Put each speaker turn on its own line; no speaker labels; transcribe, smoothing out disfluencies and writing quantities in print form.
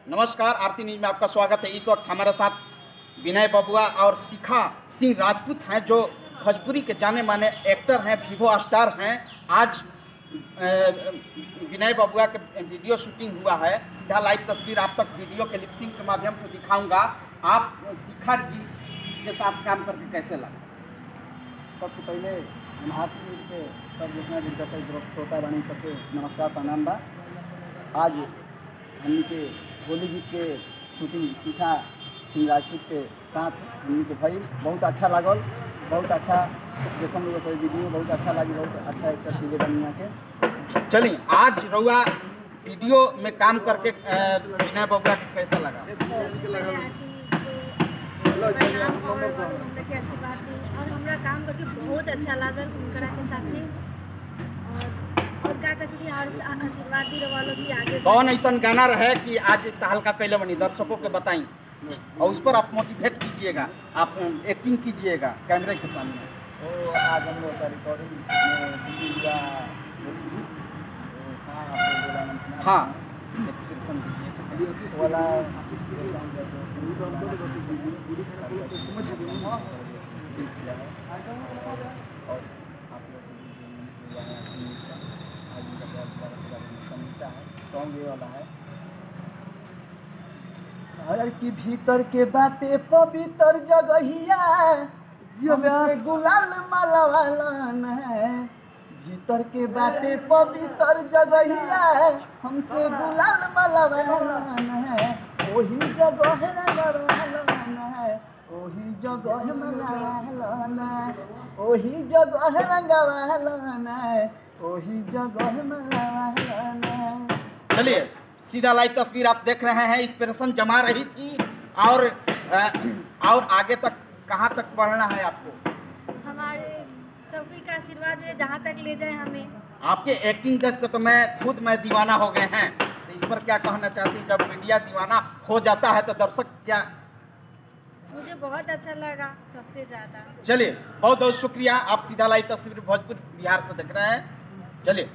नमस्कार, आरती न्यूज में आपका स्वागत है। इस वक्त हमारे साथ विनय बबुआ और शिखा सिंह राजपूत हैं, जो भोजपुरी के जाने माने एक्टर हैं, विवो स्टार हैं। आज विनय बबुआ के वीडियो शूटिंग हुआ है। सीधा लाइव तस्वीर आप तक वीडियो के लिपसिंग के माध्यम से दिखाऊंगा। आप शिखा जी के साथ काम करके कैसे लगा?
सबसे पहले हम आरती न्यूज के सब जितना जिनका सही श्रोता रानी सबके नमस्कार प्रणाम बा। आज हमनी के होली गीत के शूटिंग शिखा सिंह राजपूत के साथ हमनी के भाई बहुत अच्छा लागल, बहुत अच्छा देखो लोग सही वीडियो बहुत अच्छा लगी, बहुत अच्छा एक्टर दिले बनिया के।
चलिए, आज रउआ वीडियो में काम करके विनय बबुआ के कैसा लगा?
और हमरा काम करके बहुत अच्छा लागल उनकरा के साथे। और का कसी आशीर्वाद दी रवा लोग की आगे।
कौन ऐसा गाना रहे कि आज तहलका कैले बनी, दर्शकों को बताई और उस पर आप मोटिवेट कीजिएगा, आप एक्टिंग कीजिएगा कैमरे के सामने।
तो आज हम लोग का रिकॉर्डिंग में सिंगिंग का
हाँ,
एक्सप्रेशन वाला सॉन्ग ये वाला है। हर की भीतर के बाटे पवित्र जगहिया हमसे गुलाल मलवालन है। भीतर के बाटे पवित्र जगहिया हमसे गुलाल मलवालन है। ओही जगह रंगवालन है, ओही जगह मलवालन है, ओही जगह रंगवालन है, ओही जगह मलवालन है।
चलिए, सीधा लाइव तस्वीर आप देख रहे हैं। इंस्पिरेशन जमा रही थी और आगे तक कहाँ तक बढ़ना है आपको?
हमारे सभी का आशीर्वाद है, जहाँ तक ले जाए हमें।
आपके एक्टिंग देख के तो मैं दीवाना हो गए हैं। तो इस पर क्या कहना चाहती? जब मीडिया दीवाना हो जाता है तो दर्शक क्या?
मुझे बहुत अच्छा लगा सबसे ज़्यादा।
चलिए, बहुत बहुत शुक्रिया। आप सीधा लाइव तस्वीर भोजपुर बिहार से देख रहे हैं। चलिए।